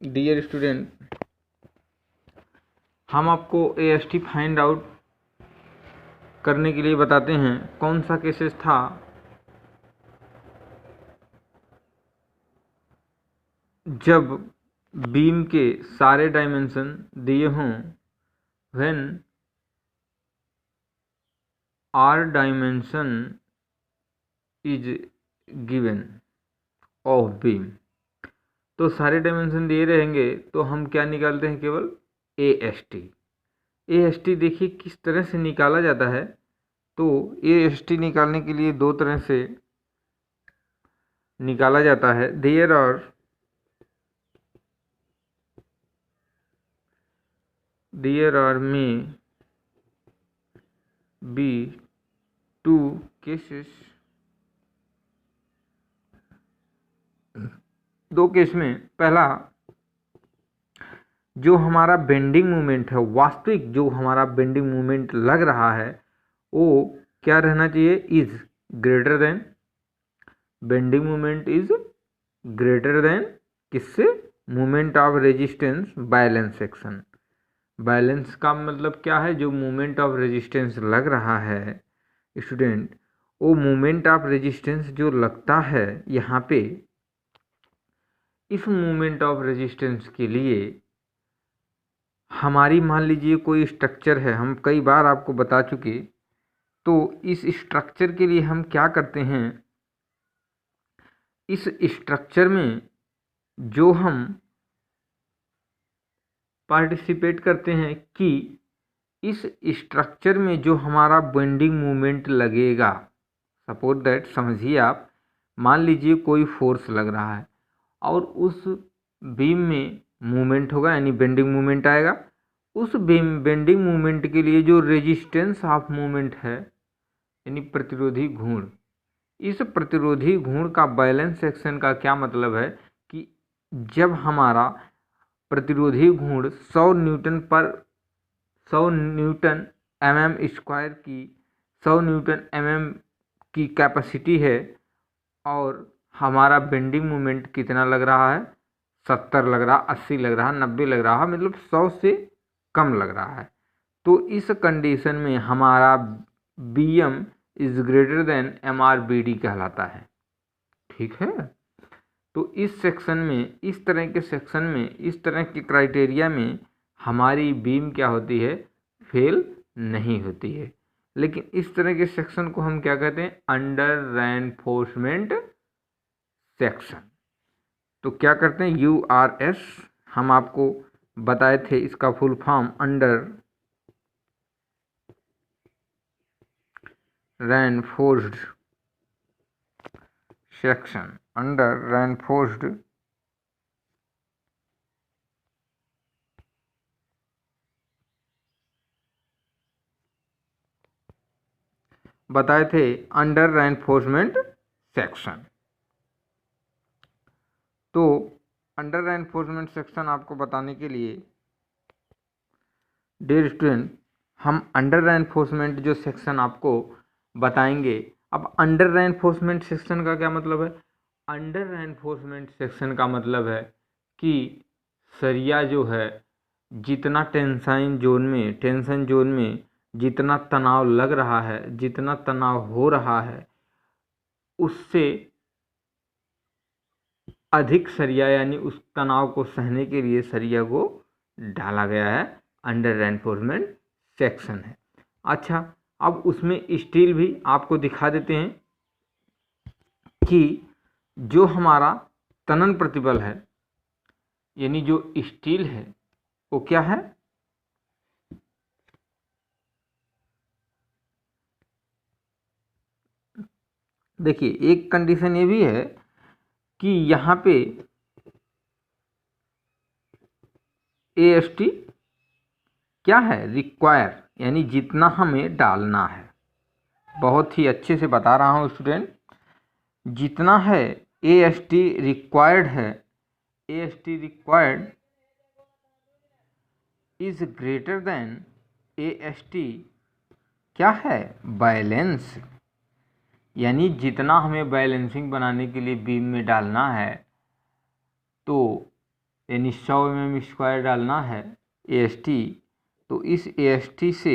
Dear student, हम आपको AST find out करने के लिए बताते हैं कौन सा केसेस था जब बीम के सारे डायमेंशन दिए हों, when are dimension is given of beam. तो सारे डायमेंशन दिए रहेंगे तो हम क्या निकालते हैं? केवल AST। AST देखिए किस तरह से निकाला जाता है। तो AST निकालने के लिए दो तरह से निकाला जाता है। देयर आर में बी टू केसेस। दो केस में, पहला जो हमारा बेंडिंग मोमेंट है, वास्तविक जो हमारा बेंडिंग मोमेंट लग रहा है वो क्या रहना चाहिए? Is greater than, bending moment is greater than किससे? Moment of resistance balance section. Balance का मतलब क्या है? जो मोमेंट ऑफ रेजिस्टेंस लग रहा है स्टूडेंट, वो मोमेंट ऑफ रेजिस्टेंस जो लगता है यहाँ पे, इस मोमेंट ऑफ रेजिस्टेंस के लिए हमारी मान लीजिए कोई स्ट्रक्चर है, हम कई बार आपको बता चुके। तो इस स्ट्रक्चर के लिए हम क्या करते हैं? इस स्ट्रक्चर में जो हम पार्टिसिपेट करते हैं कि इस स्ट्रक्चर में जो हमारा बेंडिंग मोमेंट लगेगा, सपोज दैट, समझिए आप, मान लीजिए कोई फोर्स लग रहा है और उस बीम में मूवमेंट होगा, यानी बेंडिंग मूवमेंट आएगा। उस बेंडिंग मूवमेंट के लिए जो रेजिस्टेंस ऑफ मूवमेंट है, यानी प्रतिरोधी घूर्ण, इस प्रतिरोधी घूर्ण का बैलेंस सेक्शन का क्या मतलब है कि जब हमारा प्रतिरोधी घूर्ण 100 न्यूटन mm स्क्वायर की 100 न्यूटन mm की कैपेसिटी है और हमारा बेंडिंग मोमेंट कितना लग रहा है? 70 लग रहा, 80 लग रहा, 90 लग रहा, मतलब 100 से कम लग रहा है। तो इस कंडीशन में हमारा BM is greater then MRBD कहलाता है। ठीक है। तो इस सेक्शन में, इस तरह के सेक्शन में, इस तरह के क्राइटेरिया में हमारी बीम क्या होती है? फेल नहीं होती है। लेकिन इस तरह के सेक्शन को हम क्या कहते हैं? Under reinforcement section. तो क्या करते हैं? URS, हम आपको बताए थे इसका full form, under reinforced section. Under reinforced बताए थे, अंडर रेनफोर्समेंट सेक्शन। तो अंडर रेनफोर्समेंट सेक्शन आपको बताने के लिए डियर स्टूडेंट, हम अंडर रेनफोर्समेंट जो सेक्शन आपको बताएंगे। अब अंडर रेनफोर्समेंट सेक्शन का क्या मतलब है? अंडर रेनफोर्समेंट सेक्शन का मतलब है कि सरिया जो है, जितना टेंशन जोन में जितना तनाव लग रहा है, जितना तनाव हो रहा है, उससे अधिक सरिया, यानी उस तनाव को सहने के लिए सरिया को डाला गया है, अंडर रेनफोर्समेंट सेक्शन है। अच्छा, अब उसमें स्टील भी आपको दिखा देते हैं कि जो हमारा तनन प्रतिबल है, यानी जो स्टील है, वो क्या है? देखिए, एक कंडीशन ये भी है कि यहाँ पे AST क्या है? रिक्वायर, यानी जितना हमें डालना है। बहुत ही अच्छे से बता रहा हूँ स्टूडेंट, जितना है AST रिक्वायर्ड है, AST required is greater then AST क्या है? बैलेंस, यानी जितना हमें बैलेंसिंग बनाने के लिए बीम में डालना है, तो यानी 100 mm² डालना है AST, तो इस AST से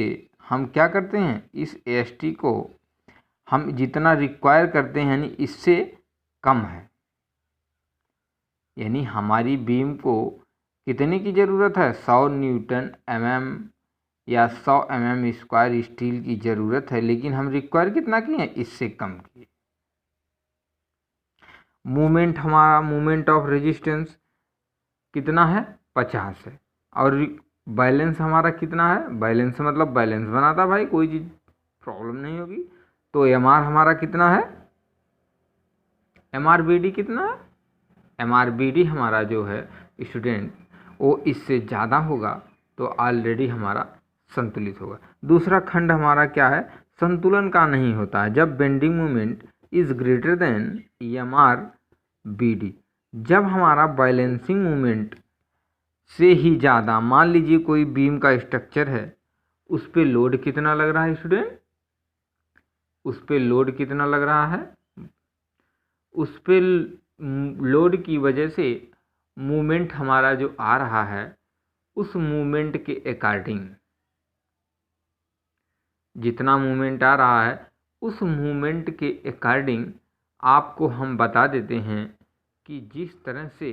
हम क्या करते हैं, इस AST को हम जितना रिक्वायर करते हैं यानी इससे कम है, यानी हमारी बीम को कितने की ज़रूरत है, 100 न्यूटन mm या 100 mm² स्टील की ज़रूरत है, लेकिन हम रिक्वायर कितना किए हैं, इससे कम किए। मूवमेंट, हमारा मूवमेंट ऑफ रेजिस्टेंस कितना है, 50 है, और बैलेंस हमारा कितना है, बैलेंस मतलब बैलेंस बनाता भाई, कोई चीज़ प्रॉब्लम नहीं होगी। तो MR हमारा कितना है, MRBD कितना है, MRBD हमारा जो है स्टूडेंट वो इससे ज़्यादा होगा तो ऑलरेडी हमारा संतुलित होगा। दूसरा खंड हमारा क्या है, संतुलन का नहीं होता है जब bending moment is greater then MRBD। जब हमारा बैलेंसिंग मोमेंट से ही ज़्यादा, मान लीजिए कोई बीम का स्ट्रक्चर है, उस पे लोड कितना लग रहा है स्टूडेंट, उस पे लोड कितना लग रहा है, उस पे लोड की वजह से मूवमेंट हमारा जो आ रहा है, उस मूवमेंट के अकॉर्डिंग जितना मूवमेंट आ रहा है उस मूवमेंट के अकॉर्डिंग आपको हम बता देते हैं कि जिस तरह से,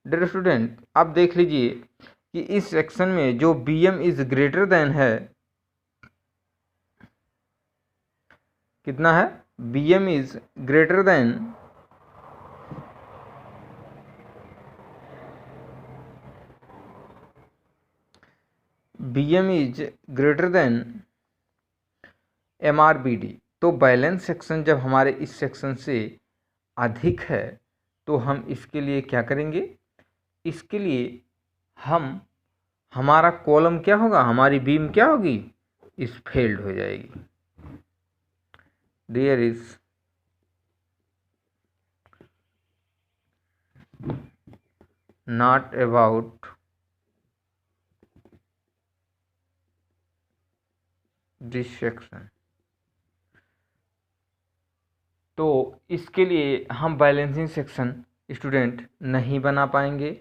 डियर स्टूडेंट आप देख लीजिए कि इस सेक्शन में जो BM इज ग्रेटर देन है, कितना है, BM is greater then MRBD। तो बैलेंस सेक्शन जब हमारे इस सेक्शन से अधिक है तो हम इसके लिए क्या करेंगे, इसके लिए हमारा कॉलम क्या होगा, हमारी बीम क्या होगी, इस फेल्ड हो जाएगी। There is not about this section. तो इसके लिए हम बैलेंसिंग सेक्शन स्टूडेंट नहीं बना पाएंगे,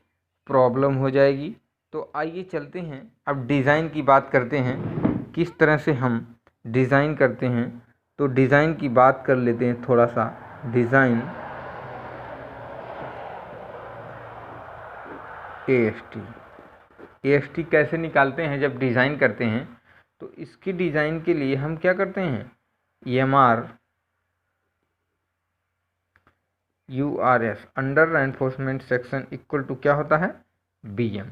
प्रॉब्लम हो जाएगी। तो आइए चलते हैं अब डिज़ाइन की बात करते हैं, किस तरह से हम डिज़ाइन करते हैं। तो डिज़ाइन की बात कर लेते हैं थोड़ा सा। डिज़ाइन AST कैसे निकालते हैं जब डिज़ाइन करते हैं, तो इसकी डिज़ाइन के लिए हम क्या करते हैं, EMR URS under reinforcement section equal to क्या होता है, BM।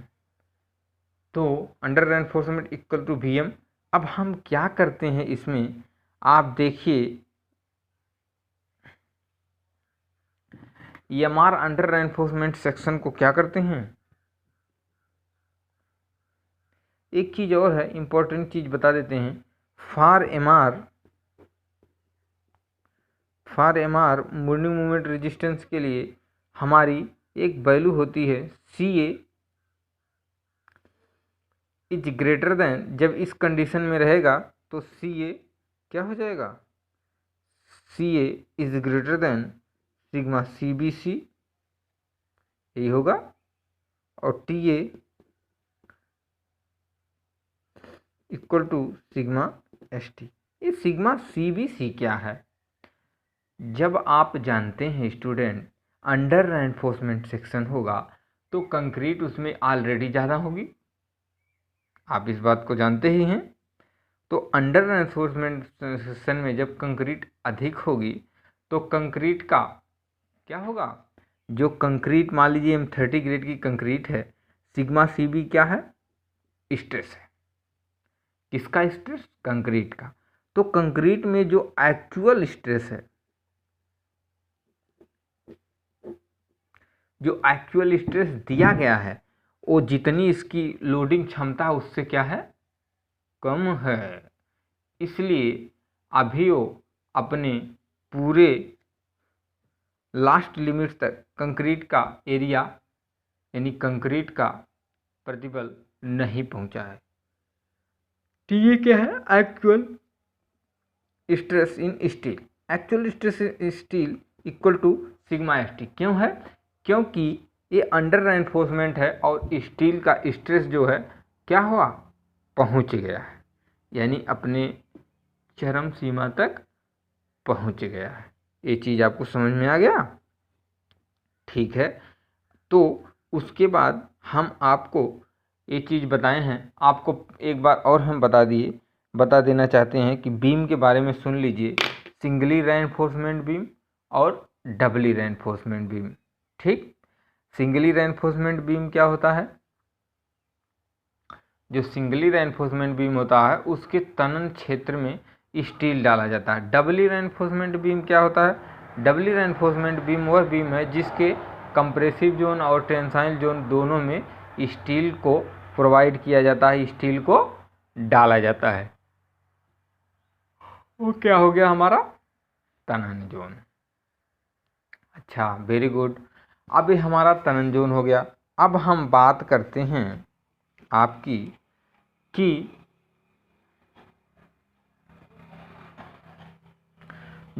तो under reinforcement equal to BM। अब हम क्या करते हैं इसमें, आप देखिए EMR अंडर रेनफोर्समेंट सेक्शन को क्या करते हैं, एक चीज़ और है, इंपॉर्टेंट चीज़ बता देते हैं। For MR moving moment resistance के लिए हमारी एक वैल्यू होती है CA इज ग्रेटर देन, जब इस कंडीशन में रहेगा तो CA क्या हो जाएगा, CA is greater than sigma CBC, यही होगा, और TA equal to sigma ST। ये सिग्मा CBC क्या है, जब आप जानते हैं स्टूडेंट अंडर रेनफोर्समेंट सेक्शन होगा तो कंक्रीट उसमें ऑलरेडी ज़्यादा होगी, आप इस बात को जानते ही हैं। तो अंडर रेनफोर्समेंट सेक्शन में जब कंक्रीट अधिक होगी तो कंक्रीट का क्या होगा, जो कंक्रीट मान लीजिए M30 ग्रेड की कंक्रीट है, सिग्मा CB क्या है, स्ट्रेस है, किसका स्ट्रेस, कंक्रीट का। तो कंक्रीट में जो एक्चुअल स्ट्रेस है, जो एक्चुअल स्ट्रेस दिया गया है, वो जितनी इसकी लोडिंग क्षमता उससे क्या है, कम है। इसलिए अभी वो अपने पूरे लास्ट लिमिट तक कंक्रीट का एरिया यानी कंक्रीट का प्रतिबल नहीं पहुंचा है। TA क्या है, actual stress in steel. Actual stress in steel equal to sigma S T. क्यों है? क्योंकि ये अंडर रेनफोर्समेंट है और स्टील का स्ट्रेस जो है क्या हुआ, पहुंच गया है, यानी अपने चरम सीमा तक पहुंच गया है। ये चीज़ आपको समझ में आ गया? ठीक है, तो उसके बाद हम आपको ये चीज़ बताए हैं, आपको एक बार और हम बता देना चाहते हैं कि बीम के बारे में सुन लीजिए, सिंगली रेनफोर्समेंट बीम और डबली रेनफोर्समेंट बीम। ठीक, सिंगली रेनफोर्समेंट बीम क्या होता है? जो सिंगली रेनफोर्समेंट बीम होता है उसके तनन क्षेत्र में स्टील डाला जाता है। डबली रेनफोर्समेंट बीम क्या होता है? डबली रेनफोर्समेंट बीम वह बीम है जिसके कंप्रेसिव जोन और टेंसाइल जोन दोनों में स्टील को प्रोवाइड किया जाता है, स्टील को डाला जाता है। वो क्या हो गया हमारा? तनन जोन। अच्छा, वेरी गुड। अब ये हमारा तनन जोन हो गया। अब हम बात करते हैं आपकी कि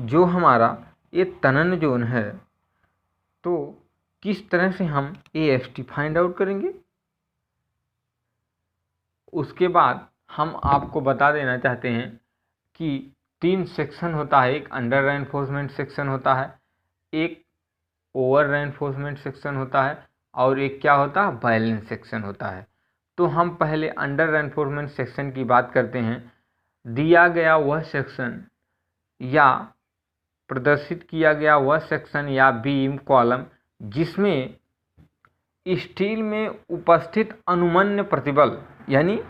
जो हमारा ये तनन जोन है तो किस तरह से हम AST फाइंड आउट करेंगे। उसके बाद हम आपको बता देना चाहते हैं कि 3 सेक्शन होता है, एक अंडर रेनफोर्समेंट सेक्शन होता है, एक ओवर रेनफोर्समेंट सेक्शन होता है और एक क्या होता है, बैलेंस सेक्शन होता है। तो हम पहले अंडर रेनफोर्समेंट सेक्शन की बात करते हैं। दिया गया वह सेक्शन या प्रदर्शित किया गया वह सेक्शन या बीम कॉलम जिसमें स्टील में उपस्थित अनुमन्य प्रतिबल यानी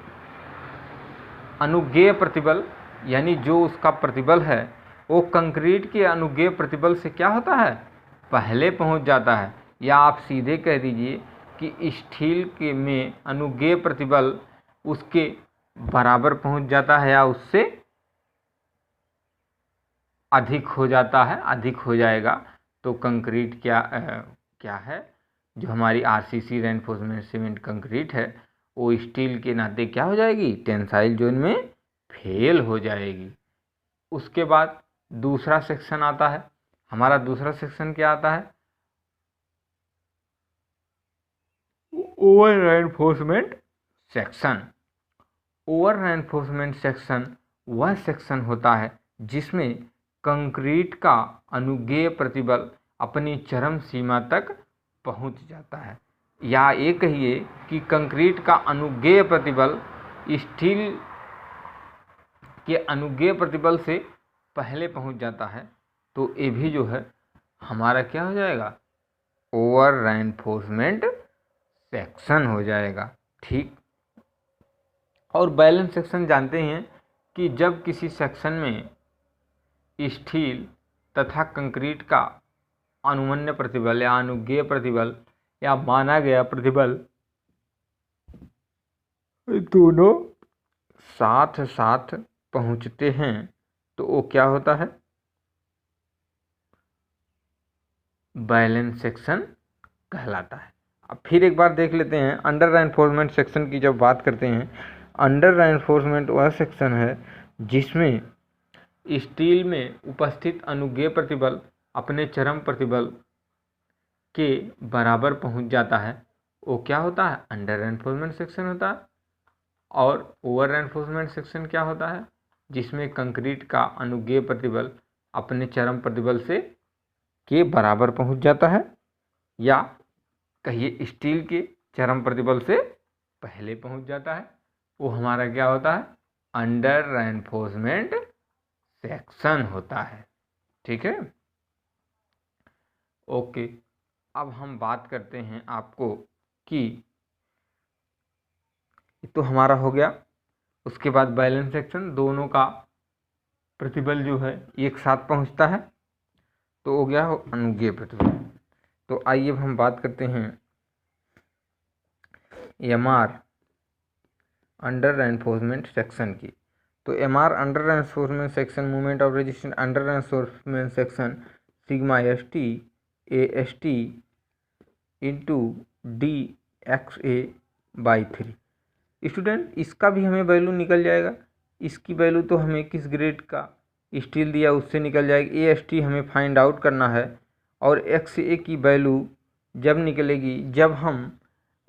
अनुज्ञेय प्रतिबल, यानी जो उसका प्रतिबल है वो कंक्रीट के अनुज्ञेय प्रतिबल से क्या होता है, पहले पहुंच जाता है। या आप सीधे कह दीजिए कि स्टील के में अनुज्ञेय प्रतिबल उसके बराबर पहुंच जाता है या उससे अधिक हो जाता है, अधिक हो जाएगा तो कंक्रीट क्या है, जो हमारी RCC रेनफोर्समेंट सीमेंट कंक्रीट है वो स्टील के नाते क्या हो जाएगी, टेंसाइल जोन में फेल हो जाएगी। उसके बाद दूसरा सेक्शन आता है, हमारा दूसरा सेक्शन क्या आता है, over reinforcement section. Over reinforcement section वह सेक्शन होता है जिसमें कंक्रीट का अनुज्ञेय प्रतिबल अपनी चरम सीमा तक पहुंच जाता है, या ये कहिए कि कंक्रीट का अनुज्ञेय प्रतिबल स्टील के अनुज्ञेय प्रतिबल से पहले पहुंच जाता है। तो ये भी जो है हमारा क्या हो जाएगा, ओवर रेनफोर्समेंट सेक्शन हो जाएगा। ठीक, और बैलेंस सेक्शन जानते हैं कि जब किसी सेक्शन में स्टील तथा कंक्रीट का अनुमन्य प्रतिबल या अनुज्ञेय प्रतिबल या माना गया प्रतिबल दोनों साथ साथ पहुंचते हैं तो वो क्या होता है, बैलेंस सेक्शन कहलाता है। अब फिर एक बार देख लेते हैं अंडर रेनफोर्समेंट सेक्शन की। जब बात करते हैं, अंडर रेनफोर्समेंट वह सेक्शन है जिसमें स्टील में उपस्थित अनुज्ञेय प्रतिबल अपने चरम प्रतिबल के बराबर पहुंच जाता है, वो क्या होता है, अंडर रेनफोर्समेंट सेक्शन होता है। और ओवर रेनफोर्समेंट सेक्शन क्या होता है, जिसमें कंक्रीट का अनुज्ञेय प्रतिबल अपने चरम प्रतिबल से के बराबर पहुंच जाता है, या कहिए स्टील के चरम प्रतिबल से पहले पहुंच जाता है, वो हमारा क्या होता है, अंडर रेनफोर्समेंट सेक्शन होता है। ठीक है, ओके। अब हम बात करते हैं आपको कि तो हमारा हो गया, उसके बाद बैलेंस सेक्शन दोनों का प्रतिबल जो है एक साथ पहुंचता है तो हो गया अनुज्ञेय प्रतिबल। तो आइए अब हम बात करते हैं MR अंडर रेनफोर्समेंट सेक्शन की। तो MR under reinforcement section moment of resistance under reinforcement section sigma ST AST into DXA/3। Student इसका भी हमें वैल्यू निकल जाएगा, इसकी वैल्यू तो हमें किस ग्रेड का स्टील दिया उससे निकल जाएगी। AST हमें फाइंड आउट करना है और एक्स ए की वैल्यू जब निकलेगी जब हम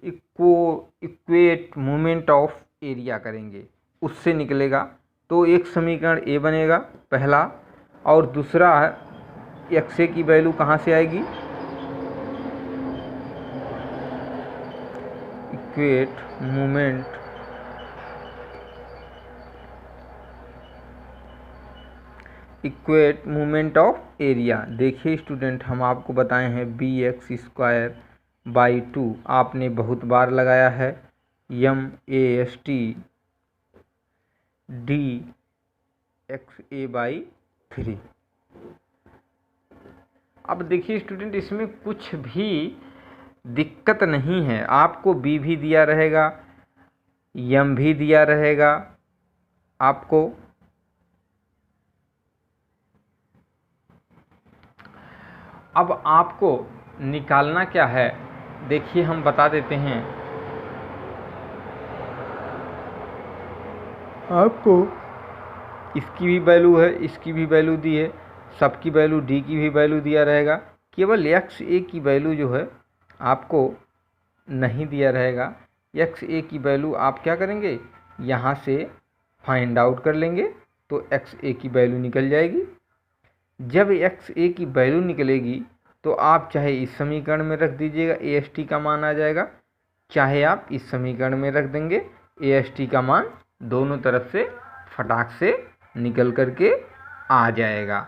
इक्वेट मोमेंट ऑफ एरिया करेंगे, उससे निकलेगा। तो एक समीकरण ए बनेगा पहला, और दूसरा एक्स ए की वैल्यू कहाँ से आएगी, इक्वेट मोमेंट ऑफ एरिया। देखिए स्टूडेंट, हम आपको बताए हैं bx²/2, आपने बहुत बार लगाया है MAST dxa/3। अब देखिए स्टूडेंट, इसमें कुछ भी दिक्कत नहीं है, आपको b भी दिया रहेगा, m भी दिया रहेगा आपको। अब आपको निकालना क्या है, देखिए हम बता देते हैं आपको। इसकी भी वैल्यू है, इसकी भी वैल्यू दी है, सबकी वैल्यू, डी की भी वैल्यू दिया रहेगा। केवल एक्स ए की वैल्यू जो है आपको नहीं दिया रहेगा। एक्स ए की वैल्यू आप क्या करेंगे, यहाँ से फाइंड आउट कर लेंगे तो एक्स ए की वैल्यू निकल जाएगी। जब एक्स ए की वैल्यू निकलेगी तो आप चाहे इस समीकरण में रख दीजिएगा, ए एस टी का मान आ जाएगा, चाहे आप इस समीकरण में रख देंगे, ए एस टी का मान दोनों तरफ से फटाक से निकल करके आ जाएगा।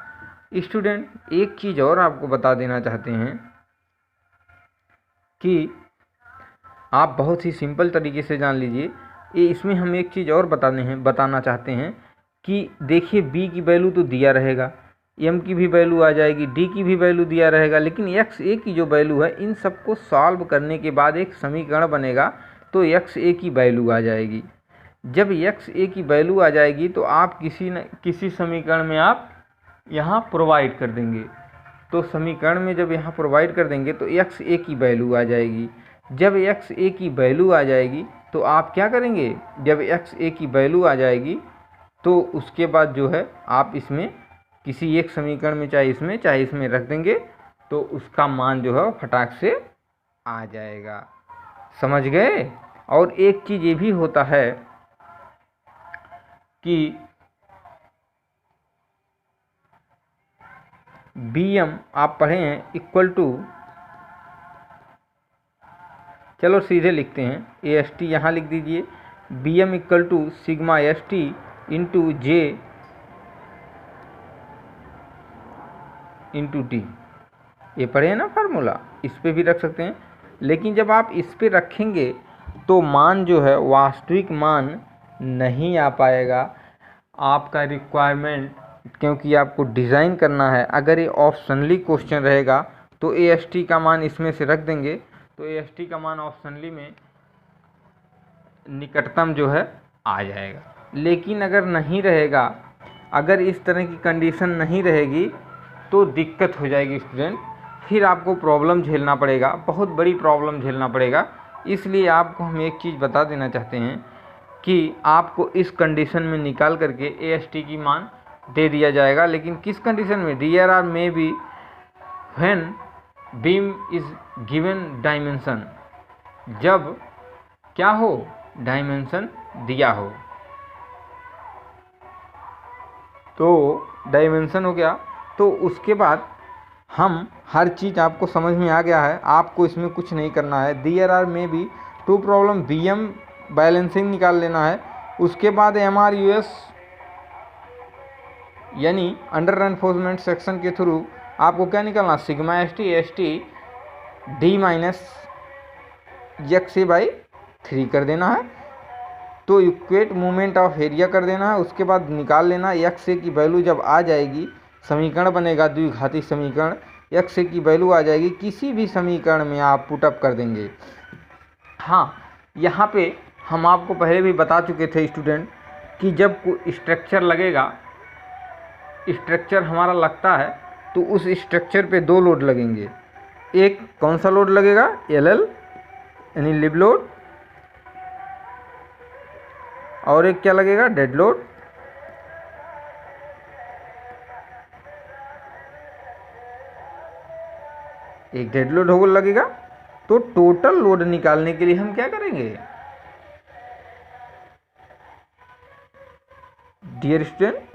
स्टूडेंट, एक चीज़ और आपको बता देना चाहते हैं कि आप बहुत ही सिंपल तरीके से जान लीजिए। इसमें हम एक चीज़ और बताना चाहते हैं कि देखिए बी की वैल्यू तो दिया रहेगा, एम की भी वैल्यू आ जाएगी, डी की भी वैल्यू दिया रहेगा, लेकिन एक्स ए की जो वैल्यू है, इन सबको सॉल्व करने के बाद एक समीकरण बनेगा तो एक्स ए की वैल्यू आ जाएगी। जब एक्स ए की वैल्यू आ जाएगी तो आप किसी समीकरण में आप यहाँ प्रोवाइड कर देंगे, तो समीकरण में जब यहाँ प्रोवाइड कर देंगे तो एक्स ए की वैल्यू आ जाएगी। जब एक्स ए की वैल्यू आ जाएगी तो आप क्या करेंगे, जब एक्स ए की वैल्यू आ जाएगी तो उसके बाद जो है आप इसमें किसी एक समीकरण में, चाहे इसमें रख देंगे तो उसका मान जो है वो फटाक से आ जाएगा। समझ गए। और एक चीज़ ये भी होता है कि BM आप पढ़े हैं इक्वल टू, चलो सीधे लिखते हैं, AST यहाँ लिख दीजिए, BM equal to sigma ST into J into T. ये पढ़े हैं ना फार्मूला, इस पे भी रख सकते हैं, लेकिन जब आप इस पे रखेंगे तो मान जो है वास्तविक मान नहीं आ पाएगा। आपका रिक्वायरमेंट, क्योंकि आपको डिज़ाइन करना है, अगर ये ऑप्शनली क्वेश्चन रहेगा तो AST का मान इसमें से रख देंगे तो AST का मान ऑप्शनली में निकटतम जो है आ जाएगा। लेकिन अगर नहीं रहेगा, अगर इस तरह की कंडीशन नहीं रहेगी तो दिक्कत हो जाएगी स्टूडेंट, फिर आपको प्रॉब्लम झेलना पड़ेगा, बहुत बड़ी प्रॉब्लम झेलना पड़ेगा। इसलिए आपको हम एक चीज़ बता देना चाहते हैं कि आपको इस कंडीशन में निकाल करके AST की मान दे दिया जाएगा। लेकिन किस कंडीशन में, DRR में भी when beam is given dimension, जब क्या हो, डायमेंशन दिया हो। तो डायमेंशन हो गया तो उसके बाद हम हर चीज़ आपको समझ में आ गया है, आपको इसमें कुछ नहीं करना है। DRR में भी टू प्रॉब्लम BM बैलेंसिंग निकाल लेना है, उसके बाद MRUS यानी अंडर रेनफोर्समेंट सेक्शन के थ्रू आपको क्या निकालना, sigma ST D minus XA/3 कर देना है, तो इक्वेट मूवमेंट ऑफ एरिया कर देना है। उसके बाद निकाल लेना एक्स ए की वैल्यू, जब आ जाएगी समीकरण बनेगा द्विघाती समीकरण, एक्स ए की वैल्यू आ जाएगी, किसी भी समीकरण में आप पुटअप कर देंगे। हाँ, यहाँ पे हम आपको पहले भी बता चुके थे स्टूडेंट कि जब कोई स्ट्रक्चर लगेगा, स्ट्रक्चर हमारा लगता है तो उस स्ट्रक्चर पे दो लोड लगेंगे। एक कौन सा लोड लगेगा, LL यानी लिव लोड, और एक क्या लगेगा, डेड लोड। एक डेड लोड होगा लगेगा। तो टोटल लोड निकालने के लिए हम क्या करेंगे डियर स्टूडेंट,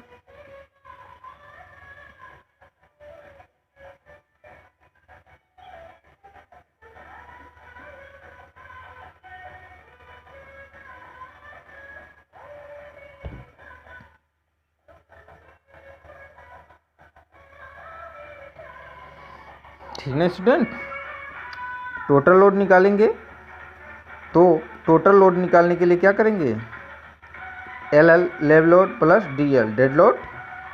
ठीक है स्टूडेंट। टोटल लोड निकालेंगे तो टोटल लोड निकालने के लिए क्या करेंगे एल एल लेव load plus D L dead load,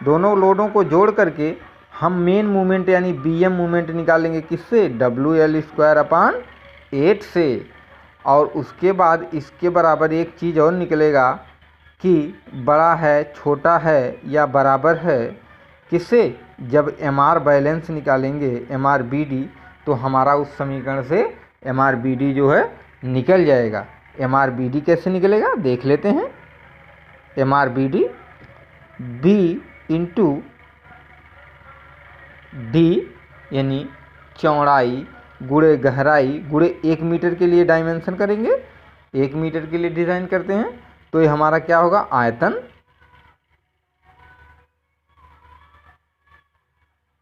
दोनों लोडों को जोड़ करके हम मेन मूवमेंट यानी बी एम मूवमेंट निकालेंगे किससे डब्ल्यू एल स्क्वायर अपान 8 से। और उसके बाद इसके बराबर एक चीज़ और निकलेगा कि बड़ा है छोटा है या बराबर है किससे, जब एम आर बैलेंस निकालेंगे एम आर बी डी तो हमारा उस समीकरण से एम आर बी डी जो है निकल जाएगा। एम आर बी डी कैसे निकलेगा देख लेते हैं। M R B D B into D यानी चौड़ाई गुणे गहराई गुणे 1 मीटर के लिए डायमेंशन करेंगे, 1 मीटर के लिए डिज़ाइन करते हैं तो ये हमारा क्या होगा आयतन।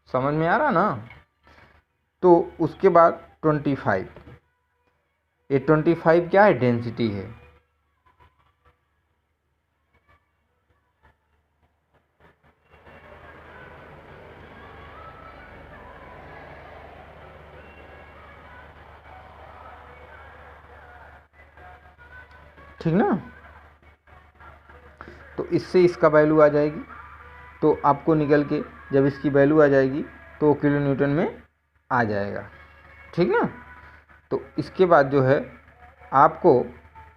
समझ में आ रहा ना। तो उसके बाद 25, ये 25 क्या है डेंसिटी है। ठीक ना। तो इससे इसका वैल्यू आ जाएगी तो आपको निकल के जब इसकी वैल्यू आ जाएगी तो किलो न्यूटन में आ जाएगा। ठीक ना। तो इसके बाद जो है आपको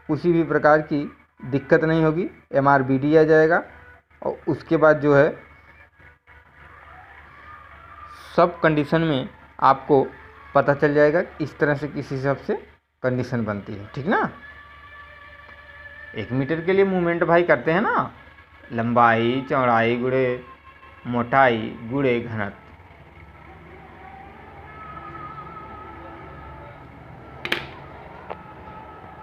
किसी भी प्रकार की दिक्कत नहीं होगी, एम आर बी डी आ जाएगा। और उसके बाद जो है सब कंडीशन में आपको पता चल जाएगा इस तरह से किस हिसाब से कंडीशन बनती है। ठीक ना। 1 मीटर के लिए मूवमेंट भाई करते हैं ना, लंबाई चौड़ाई गुणे मोटाई गुणे घनत्व।